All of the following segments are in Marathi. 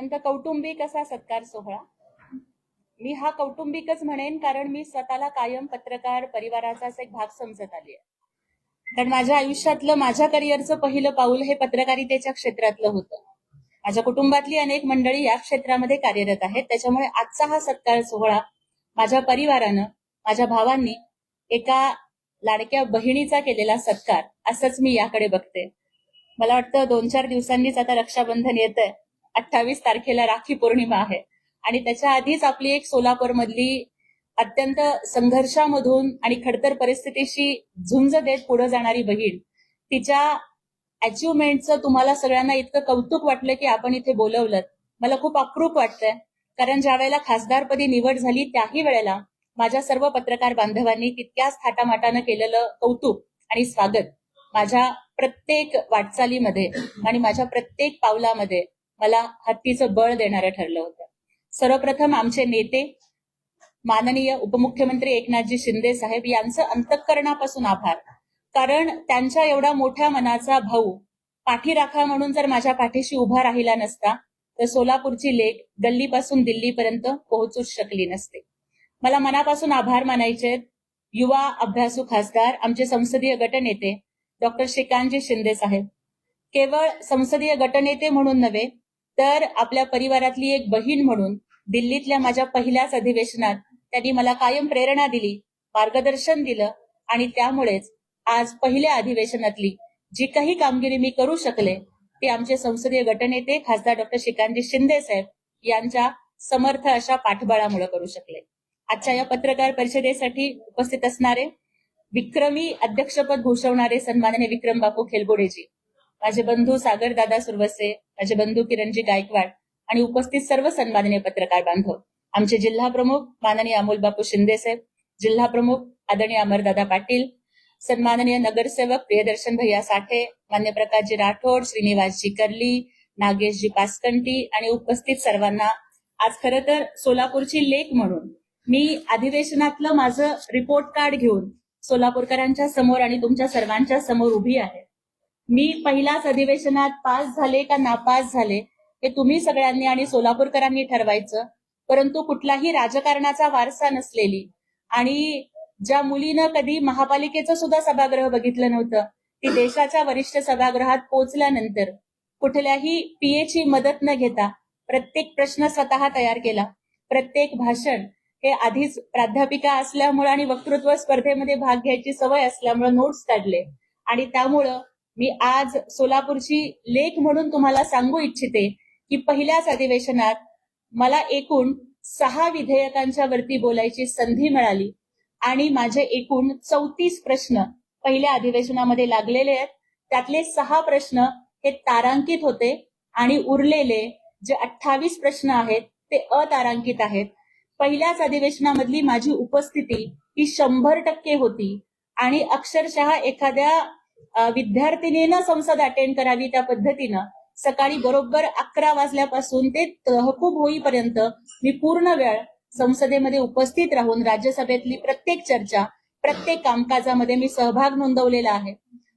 अत्यंत कौटुंबिक असा सत्कार सोहळा. मी हा कौटुंबिकच म्हणेन कारण मी स्वतःला कायम पत्रकार परिवाराचाच एक भाग समजत आली आहे. कारण माझ्या आयुष्यातलं माझ्या करिअरचं पहिलं पाऊल हे पत्रकारितेच्या क्षेत्रातलं होतं. माझ्या कुटुंबातली अनेक मंडळी या क्षेत्रामध्ये कार्यरत आहेत. त्याच्यामुळे आजचा हा सत्कार सोहळा माझ्या परिवारानं, माझ्या भावांनी एका लाडक्या बहिणीचा केलेला सत्कार असंच मी याकडे बघते. मला वाटतं 2-4 दिवसांनीच आता रक्षाबंधन येतंय. 28 तारखेला राखी पौर्णिमा आहे आणि त्याच्या आधीच आपली एक सोलापूर मधली अत्यंत संघर्षामधून आणि खडतर परिस्थितीशी झुंज देत पुढे जाणारी बहीण, तिच्या अचिव्हमेंटचं तुम्हाला सगळ्यांना इतकं कौतुक वाटलं की आपण इथे बोलवलं. मला खूप अप्रूप वाटतंय कारण ज्या वेळेला खासदारपदी निवड झाली त्याही वेळेला माझ्या सर्व पत्रकार बांधवांनी तितक्याच थाटामाटानं केलेलं कौतुक आणि स्वागत माझ्या प्रत्येक वाटचालीमध्ये आणि माझ्या प्रत्येक पावलामध्ये मला हत्तीचं बळ देणारं ठरलं होतं. सर्वप्रथम आमचे नेते माननीय उपमुख्यमंत्री एकनाथजी शिंदे साहेब यांचं अंतःकरणापासून आभार. कारण त्यांच्या एवढा मोठ्या मनाचा भाऊ पाठीराखा म्हणून जर माझ्या पाठीशी उभा राहिला नसता तर सोलापूरची लेक गल्लीपासून दिल्लीपर्यंत पोहोचूच शकली नसते. मला मनापासून आभार मानायचे युवा अभ्यासू खासदार आमचे संसदीय गटनेते डॉक्टर श्रीकांतजी शिंदे साहेब. केवळ संसदीय गटनेते म्हणून नव्हे तर आपल्या परिवारातली एक बहीण म्हणून दिल्लीतल्या माझ्या पहिल्याच अधिवेशनात त्यांनी मला कायम प्रेरणा दिली, मार्गदर्शन दिलं आणि त्यामुळेच आज पहिल्या अधिवेशनातली जी काही कामगिरी मी करू शकले ती आमचे संसदीय गटनेते खासदार डॉक्टर श्रीकांतजी शिंदे साहेब यांच्या समर्थ अशा पाठबळामुळे करू शकले. आजच्या या पत्रकार परिषदेसाठी उपस्थित असणारे विक्रमी अध्यक्षपद भूषवणारे सन्माननीय विक्रम बापू खेलगोडेजी, माझे बंधू सागर दादा सुरवसे, माझे बंधू किरणजी गायकवाड आणि उपस्थित सर्व सन्माननीय पत्रकार बांधव, आमचे जिल्हा प्रमुख माननीय अमोल बापू शिंदे साहेब, जिल्हा प्रमुख आदरणीय अमरदादा पाटील, सन्माननीय नगरसेवक प्रियदर्शन भैया साठे, मान्य प्रकाशजी राठोड, श्रीनिवासजी कर्ली, नागेशजी पासकंटी आणि उपस्थित सर्वांना आज खरं तर सोलापूरची लेक म्हणून मी अधिवेशनातलं माझं रिपोर्ट कार्ड घेऊन सोलापूरकरांच्या समोर आणि तुमच्या सर्वांच्या समोर उभी आहे. मी पहिल्याच अधिवेशनात पास झाले का नापास झाले हे तुम्ही सगळ्यांनी आणि सोलापूरकरांनी ठरवायचं. परंतु कुठलाही राजकारणाचा वारसा नसलेली आणि ज्या मुलीनं कधी महापालिकेचं सुद्धा सभागृह बघितलं नव्हतं ती देशाच्या वरिष्ठ सभागृहात पोहोचल्यानंतर कुठल्याही पीएची मदत न घेता प्रत्येक प्रश्न स्वतः तयार केला. प्रत्येक भाषण हे आधीच प्राध्यापिका असल्यामुळे आणि वक्तृत्व स्पर्धेमध्ये भाग घ्यायची सवय असल्यामुळे नोट्स काढले आणि त्यामुळं मी आज सोलापूरची लेक म्हणून तुम्हाला सांगू इच्छिते की पहिल्याच अधिवेशनात मला एकूण 6 विधेयकांच्या वरती बोलायची संधी मिळाली आणि माझे एकूण 34 प्रश्न पहिल्या अधिवेशनामध्ये लागलेले आहेत. त्यातले 6 प्रश्न हे तारांकित होते आणि उरलेले जे 28 प्रश्न आहेत ते अतारांकित आहेत. पहिल्याच अधिवेशनामधली माझी उपस्थिती ही 100% होती आणि अक्षरशः एखाद्या विद्यार्थिनीनं संसद अटेंड करावी त्या पद्धतीनं सकाळी बरोबर 11 वाजल्यापासून ते तहकूब होईपर्यंत मी पूर्ण वेळ संसदेमध्ये उपस्थित राहून राज्यसभेतली प्रत्येक चर्चा, प्रत्येक कामकाजामध्ये मी सहभाग नोंदवलेला आहे.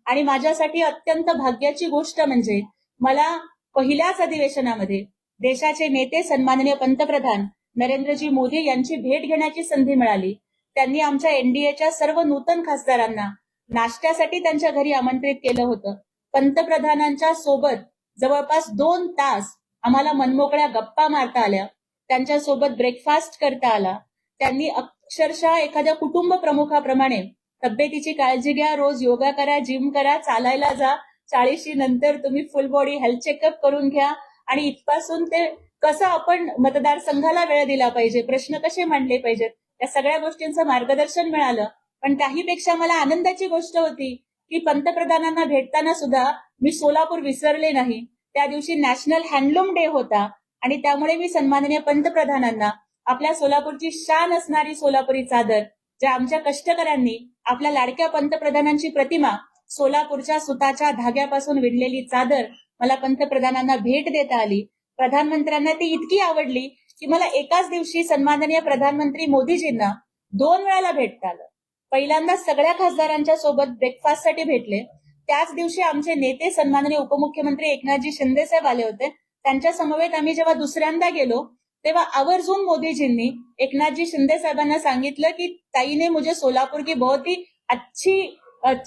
आणि माझ्यासाठी अत्यंत भाग्याची गोष्ट म्हणजे मला पहिल्याच अधिवेशनामध्ये देशाचे नेते सन्माननीय पंतप्रधान नरेंद्रजी मोदी यांची भेट घेण्याची संधी मिळाली. त्यांनी आमच्या एनडीएच्या सर्व नूतन खासदारांना नाश्त्यासाठी त्यांच्या घरी आमंत्रित केलं होतं. पंतप्रधानांच्या सोबत जवळपास 2 तास आम्हाला मनमोकळ्या गप्पा मारता आल्या, त्यांच्या सोबत ब्रेकफास्ट करता आला. त्यांनी अक्षरशः एखाद्या कुटुंब प्रमुखाप्रमाणे तब्येतीची काळजी घ्या, रोज योगा करा, जिम करा, चालायला जा, 40शी नंतर तुम्ही फुल बॉडी हेल्थ चेकअप करून घ्या आणि इथपासून ते कसं आपण मतदारसंघाला वेळ दिला पाहिजे, प्रश्न कसे मांडले पाहिजेत, या सगळ्या गोष्टींचं मार्गदर्शन मिळालं. पण त्याहीपेक्षा मला आनंदाची गोष्ट होती की पंतप्रधानांना भेटताना सुद्धा मी सोलापूर विसरले नाही. त्या दिवशी नॅशनल हँडलूम डे होता आणि त्यामुळे मी सन्माननीय पंतप्रधानांना आपल्या सोलापूरची शान असणारी सोलापुरी चादर, ज्या आमच्या कष्टकऱ्यांनी आपल्या लाडक्या पंतप्रधानांची प्रतिमा सोलापूरच्या सुताच्या धाग्यापासून विणलेली चादर मला पंतप्रधानांना भेट देता आली. प्रधानमंत्र्यांना ती इतकी आवडली की मला एकाच दिवशी सन्माननीय प्रधानमंत्री मोदीजींना 2 वेळाला भेटता आलं. पहिल्यांदा सगळ्या खासदारांच्या सोबत ब्रेकफास्टसाठी भेटले. त्याच दिवशी आमचे नेते सन्माननीय उपमुख्यमंत्री एकनाथजी शिंदे साहेब आले होते त्यांच्या समवेत आम्ही जेव्हा दुसऱ्यांदा गेलो तेव्हा आवर्जून मोदीजींनी एकनाथजी शिंदे साहेबांना सांगितलं की ताईने मुझे सोलापुर की बहुत ही अच्छी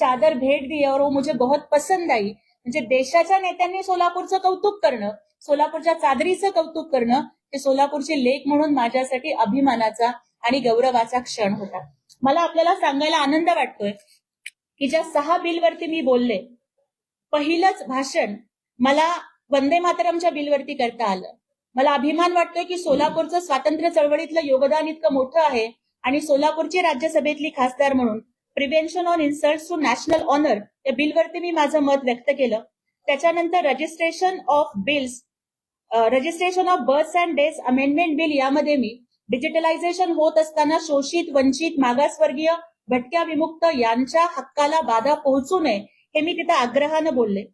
चादर भेट दी और वो मुझे बहुत पसंद आई. म्हणजे देशाच्या नेत्यांनी सोलापूरचं कौतुक करणं, सोलापूरच्या चादरीचं कौतुक करणं हे सोलापूरची लेक म्हणून माझ्यासाठी अभिमानाचा आणि गौरवाचा क्षण होता. मला आपल्याला सांगायला आनंद वाटतोय की ज्या 6 बिलवरती मी बोलले, पहिलंच भाषण मला वंदे मातरमच्या बिलवरती करता आलं. मला अभिमान वाटतोय की सोलापूरचं स्वातंत्र्य चळवळीतलं योगदान इतकं मोठं आहे आणि सोलापूरची राज्यसभेतली खासदार म्हणून prevention on insult to national honour या बिलवरती मी माझं मत व्यक्त केलं. त्याच्यानंतर registration of births and deaths amendment bill यामध्ये मी डिजिटलायझेशन होत असताना शोषित, वंचित, मागासवर्गीय, भटक्या विमुक्त यांच्या हक्काला बाधा पोहोचू नये हे मी तिथे आग्रहानं बोलले.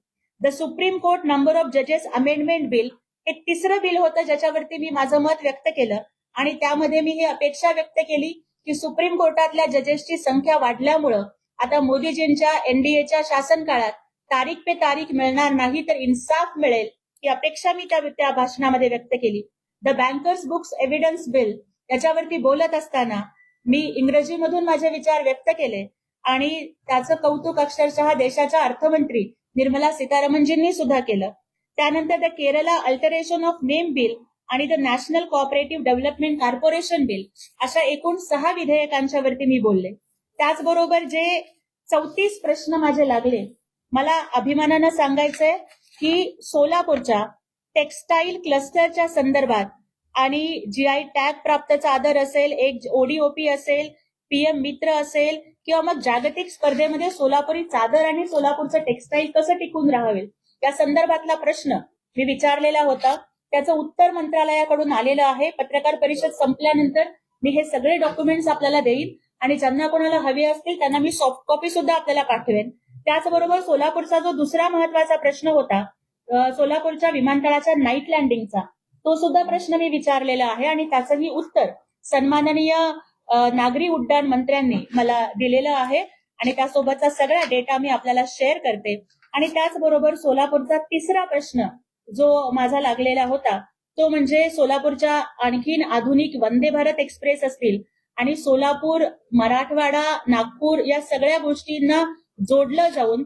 The supreme court number of जजेस अमेंडमेंट बिल हे तिसरं बिल होतं ज्याच्यावरती मी माझं मत व्यक्त केलं आणि त्यामध्ये मी ही अपेक्षा व्यक्त केली की सुप्रीम कोर्टातल्या जजेसची संख्या वाढल्यामुळं आता मोदीजींच्या एनडीएच्या शासन काळात तारीख पे तारीख मिळणार नाही तर इन्साफ मिळेल ही अपेक्षा मी त्या भाषणामध्ये व्यक्त केली. The bankers books evidence bill याच्यावरती बोलत असताना मी इंग्रजीमधून माझे विचार व्यक्त केले आणि त्याचं कौतुक अक्षरशः देशाच्या अर्थमंत्री निर्मला सीतारामनजींनी सुद्धा केलं. त्यानंतर the Kerala alteration of name bill आणि the national cooperative development corporation bill अशा एकूण 6 विधेयकांच्या वरती मी बोलले. त्याचबरोबर जे 34 प्रश्न माझे लागले, मला अभिमानानं सांगायचंय की सोलापूरच्या टेक्सटाईल क्लस्टरच्या संदर्भात आणि जीआय टॅग प्राप्त चादर असेल, एक ओडीओपी असेल, पीएम मित्र असेल किंवा मग जागतिक स्पर्धेमध्ये सोलापुरी चादर आणि सोलापूरचं टेक्सटाईल कसं टिकून राहावे या संदर्भातला प्रश्न मी विचारलेला होता. त्याचं उत्तर मंत्रालयाकडून आलेलं आहे. पत्रकार परिषद संपल्यानंतर मी हे सगळे डॉक्युमेंट्स आपल्याला देईन आणि ज्यांना कोणाला हवे असतील त्यांना मी सॉफ्ट कॉपी सुद्धा आपल्याला पाठवेन. त्याचबरोबर सोलापूरचा जो दुसरा महत्वाचा प्रश्न होता, सोलापूरच्या विमानतळाच्या नाईट लँडिंगचा, तो सुद्धा प्रश्न मी विचारलेला आहे आणि त्याचंही उत्तर सन्माननीय नागरी उड्डाण मंत्र्यांनी मला दिलेलं आहे आणि त्यासोबतचा सगळा डेटा मी आपल्याला शेअर करते. आणि त्याचबरोबर सोलापूरचा तिसरा प्रश्न जो माझा लागलेला होता तो म्हणजे सोलापूरच्या आणखीन आधुनिक वंदे भारत एक्सप्रेस असतील आणि सोलापूर, मराठवाडा, नागपूर या सगळ्या गोष्टींना जोडलं जाऊन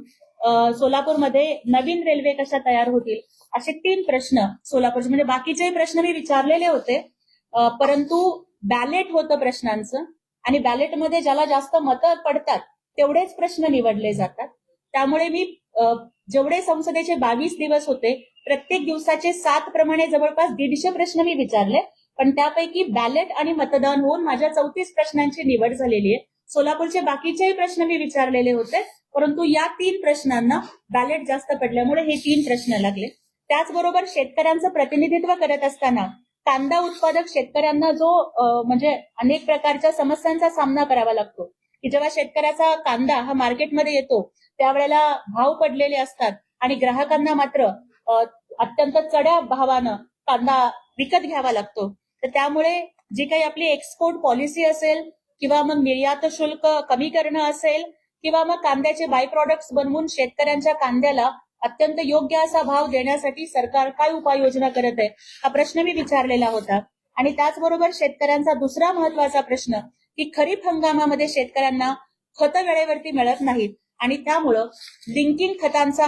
सोलापूरमध्ये नवीन रेल्वे कशा तयार होतील असे 3 प्रश्न सोलापूरचे. म्हणजे बाकीचे प्रश्न मी विचारलेले होते परंतु बॅलेट होतं प्रश्नांचं आणि बॅलेटमध्ये ज्याला जास्त मतं पडतात तेवढेच प्रश्न निवडले जातात. त्यामुळे मी जेवढे संसदेचे 22 दिवस होते प्रत्येक दिवसाचे 7 प्रमाणे जवळपास 150 प्रश्न मी विचारले, पण त्यापैकी बॅलेट आणि मतदान होऊन माझ्या 34 प्रश्नांची निवड झालेली आहे. सोलापूरचे बाकीचेही प्रश्न मी विचारलेले होते परंतु या 3 प्रश्नांना बॅलेट जास्त पडल्यामुळे हे 3 प्रश्न लागले. त्याचबरोबर शेतकऱ्यांचं प्रतिनिधित्व करत असताना कांदा उत्पादक शेतकऱ्यांना जो म्हणजे अनेक प्रकारच्या समस्यांचा सामना करावा लागतो की जेव्हा शेतकऱ्याचा कांदा हा मार्केटमध्ये येतो त्यावेळेला भाव पडलेले असतात आणि ग्राहकांना मात्र अत्यंत चढ्या भावानं कांदा विकत घ्यावा लागतो. तर त्यामुळे जी काही आपली एक्सपोर्ट पॉलिसी असेल किंवा मग निर्यात शुल्क कमी करणं असेल किंवा मग कांद्याचे बाय प्रॉडक्ट्स बनवून शेतकऱ्यांच्या कांद्याला अत्यंत योग्य असा भाव देण्यासाठी सरकार काय उपाययोजना करत आहे हा प्रश्न मी विचारलेला होता. आणि त्याचबरोबर शेतकऱ्यांचा दुसरा महत्वाचा प्रश्न की खरीप हंगामामध्ये शेतकऱ्यांना खतं वेळेवरती मिळत नाहीत आणि त्यामुळं लिंकिंग खतांचा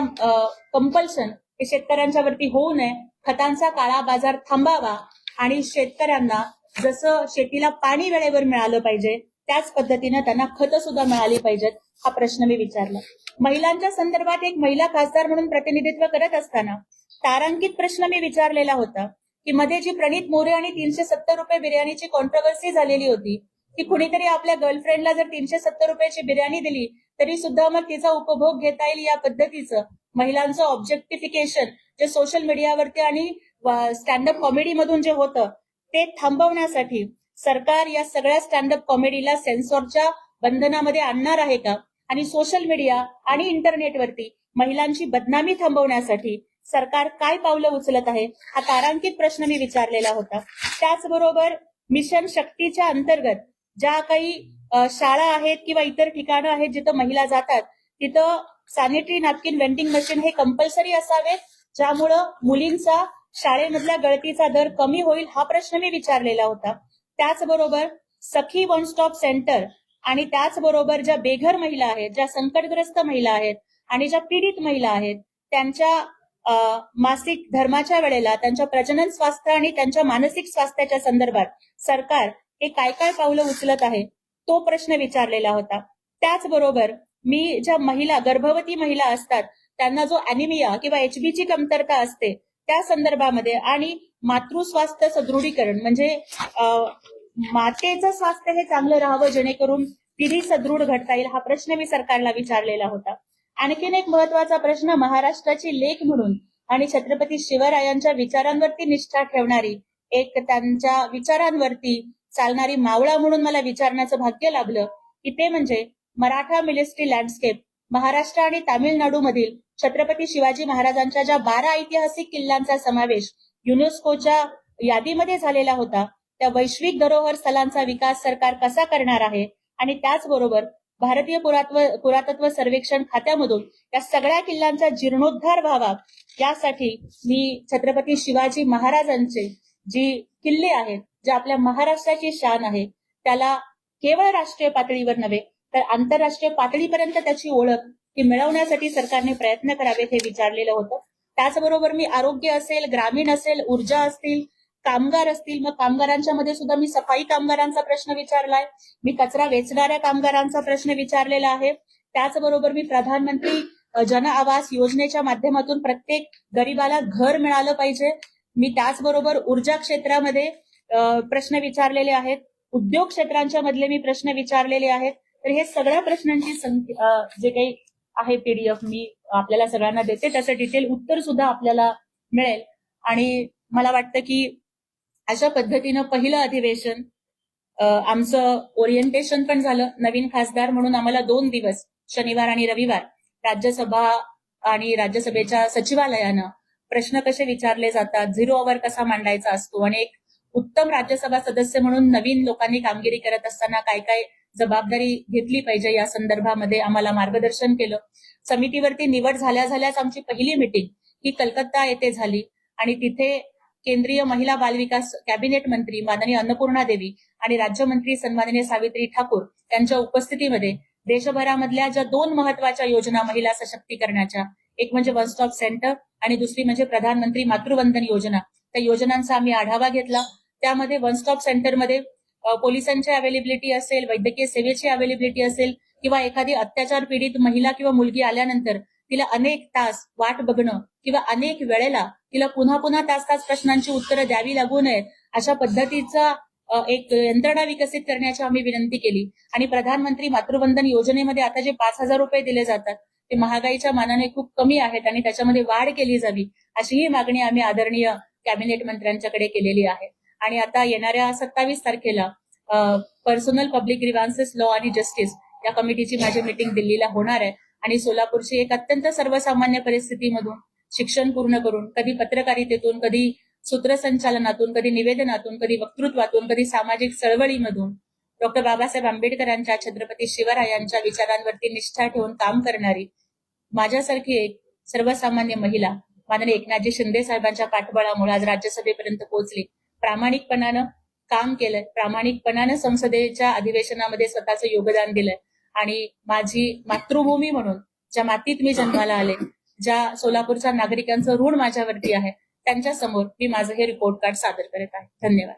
कंपल्शन हे शेतकऱ्यांच्या वरती होऊ नये, खतांचा काळा बाजार थांबावा आणि शेतकऱ्यांना जसं शेतीला पाणी वेळेवर मिळालं पाहिजे त्याच पद्धतीनं त्यांना खतं सुद्धा मिळाली पाहिजेत हा प्रश्न मी विचारला. महिलांच्या संदर्भात एक महिला खासदार म्हणून प्रतिनिधित्व करत असताना तारांकित प्रश्न मी विचारलेला होता की मध्ये जी प्रणित मोरे आणि 370 रुपये बिर्याणीची कॉन्ट्रोवर्सी झालेली होती की कुणीतरी आपल्या गर्लफ्रेंडला जर 370 रुपयाची बिर्याणी दिली तरी सुद्धा मग तिचा उपभोग घेता येईल या पद्धतीचं महिलांचं ऑब्जेक्टिफिकेशन जे सोशल मीडियावरती आणि स्टँडअप कॉमेडी मधून जे होतं ते थांबवण्यासाठी सरकार या सगळ्या स्टँडअप कॉमेडीला सेन्सॉरच्या बंधनामध्ये आणणार आहे का आणि सोशल मीडिया आणि इंटरनेटवरती महिलांची बदनामी थांबवण्यासाठी सरकार काय पावलं उचलत आहे हा तारांकित प्रश्न मी विचारलेला होता. त्याचबरोबर मिशन शक्तीच्या अंतर्गत ज्या काही शाळा आहेत किंवा इतर ठिकाणं आहेत जिथं महिला जातात तिथं सॅनिटरी नॅपकिन वेंडिंग मशीन हे कंपल्सरी असावेत ज्यामुळं मुलींचा शाळेमधल्या गळतीचा दर कमी होईल हा प्रश्न मी विचारलेला होता. त्याचबरोबर सखी वन स्टॉप सेंटर आणि त्याचबरोबर ज्या बेघर महिला आहेत, ज्या संकटग्रस्त महिला आहेत आणि ज्या पीडित महिला आहेत, त्यांच्या मासिक धर्माच्या वेळेला त्यांच्या प्रजनन स्वास्थ्य आणि त्यांच्या मानसिक स्वास्थ्याच्या संदर्भात सरकार हे काय काय पावलं उचलत आहे तो प्रश्न विचारलेला होता. त्याचबरोबर मी ज्या महिला गर्भवती महिला असतात त्यांना जो अॅनिमिया किंवा HB ची कमतरता असते त्या संदर्भामध्ये आणि मातृस्वास्थ्य सदृढीकरण म्हणजे मातेचं स्वास्थ्य हे चांगलं राहावं जेणेकरून पिढी सदृढ घडता येईल हा प्रश्न मी सरकारला विचारलेला होता. आणखीन एक महत्वाचा प्रश्न महाराष्ट्राची लेक म्हणून आणि छत्रपती शिवरायांच्या विचारांवरती निष्ठा ठेवणारी एक त्यांच्या विचारांवरती चालणारी मावळा म्हणून मला विचारण्याचं भाग्य लाभलं की ते म्हणजे मराठा मिलिटरी लँडस्केप महाराष्ट्र आणि तामिळनाडू मधील छत्रपती शिवाजी महाराजांच्या ज्या 12 ऐतिहासिक किल्ल्यांचा समावेश युनेस्कोच्या यादीमध्ये झालेला होता त्या वैश्विक धरोहर स्थळांचा विकास सरकार कसा करणार आहे आणि त्याचबरोबर भारतीय पुरातत्व सर्वेक्षण खात्यामधून या सगळ्या किल्ल्यांचा जीर्णोद्धार व्हावा यासाठी मी छत्रपती शिवाजी महाराजांचे जी किल्ले आहेत जे आपल्या महाराष्ट्राची शान आहे त्याला केवळ राष्ट्रीय पातळीवर नव्हे तर आंतरराष्ट्रीय पातळीपर्यंत त्याची ओळख ती मिळवण्यासाठी सरकारने प्रयत्न करावेत हे विचारलेलं होतं. त्याचबरोबर मी आरोग्य असेल, ग्रामीण असेल, ऊर्जा असतील, कामगार असतील, मग कामगारांच्या मध्ये सुद्धा मी सफाई कामगारांचा प्रश्न विचारलाय, मी कचरा वेचणाऱ्या कामगारांचा प्रश्न विचारलेला आहे. त्याचबरोबर मी प्रधानमंत्री जन आवास योजनेच्या माध्यमातून प्रत्येक गरीबाला घर मिळालं पाहिजे. मी त्याचबरोबर ऊर्जा क्षेत्रामध्ये प्रश्न विचारलेले आहेत, उद्योग क्षेत्रांच्या मधले मी प्रश्न विचारलेले आहेत. तर हे सगळ्या प्रश्नांची जे काही आहे PDF मी आपल्याला सगळ्यांना देते, त्याचं डिटेल उत्तर सुद्धा आपल्याला मिळेल. आणि मला वाटतं की अशा पद्धतीनं पहिलं अधिवेशन आमचं ओरिएंटेशन पण झालं. नवीन खासदार म्हणून आम्हाला 2 दिवस शनिवार आणि रविवार राज्यसभा आणि राज्यसभेच्या सचिवालयानं प्रश्न कसे विचारले जातात, 0 आवर कसा मांडायचा असतो आणि एक उत्तम राज्यसभा सदस्य म्हणून नवीन लोकांनी कामगिरी करत असताना काय काय जबाबदारी घेतली पाहिजे या संदर्भामध्ये आम्हाला मार्गदर्शन केलं. समितीवरती निवड झाल्याच आमची पहिली मीटिंग ही कलकत्ता येथे झाली आणि तिथे केंद्रीय महिला बालविकास कॅबिनेट मंत्री माननीय अन्नपूर्णा देवी आणि राज्यमंत्री सन्माननीय सावित्री ठाकूर यांच्या उपस्थितीमध्ये देशभरामधल्या ज्या 2 महत्वाच्या योजना महिला सशक्तीकरणाच्या, एक म्हणजे वन स्टॉप सेंटर आणि दुसरी म्हणजे प्रधानमंत्री मातृवंदन योजना, त्या योजनांचा आम्ही आढावा घेतला. त्यामध्ये वन स्टॉप सेंटरमध्ये पोलिसांची अवेलेबिलिटी असेल, वैद्यकीय सेवेची अवेलेबिलिटी असेल किंवा एखादी अत्याचार पीडित महिला किंवा मुलगी आल्यानंतर तिला अनेक तास वाट बघणं किंवा अनेक वेळेला तिला पुन्हा पुन्हा तास प्रश्नांची उत्तरं द्यावी लागू नयेत अशा पद्धतीचा एक यंत्रणा विकसित करण्याची आम्ही विनंती केली. आणि प्रधानमंत्री मातृवंदन योजनेमध्ये आता जे 5,000 रुपये दिले जातात ते महागाईच्या मानाने खूप कमी आहेत आणि त्याच्यामध्ये वाढ केली जावी अशीही मागणी आम्ही आदरणीय कॅबिनेट मंत्र्यांच्याकडे केलेली आहे. आणि आता येणाऱ्या 27 तारखेला पर्सनल पब्लिक ग्रीव्हान्सेस लॉ आणि जस्टिस या कमिटीची माझी मीटिंग दिल्लीला होणार आहे आणि सोलापूरची एक अत्यंत सर्वसामान्य परिस्थितीमधून शिक्षण पूर्ण करून कधी पत्रकारितेतून, कधी सूत्रसंचालनातून, कधी निवेदनातून, कधी वक्तृत्वातून, कधी सामाजिक चळवळीमधून डॉक्टर बाबासाहेब आंबेडकरांच्या, छत्रपती शिवरायांच्या विचारांवरती निष्ठा ठेवून काम करणारी माझ्यासारखी एक सर्वसामान्य महिला माननीय एकनाथजी शिंदे साहेबांच्या पाठबळामुळे आज राज्यसभेपर्यंत पोहोचली. प्रामाणिकपणानं काम केलंय, प्रामाणिकपणानं संसदेच्या अधिवेशनामध्ये स्वतःचं योगदान दिलंय आणि माझी मातृभूमी म्हणून ज्या मातीत मी जन्माला आले, ज्या सोलापूरच्या नागरिकांचं ऋण माझ्यावरती आहे त्यांच्या समोर मी माझं हे रिपोर्ट कार्ड सादर करत आहे. धन्यवाद.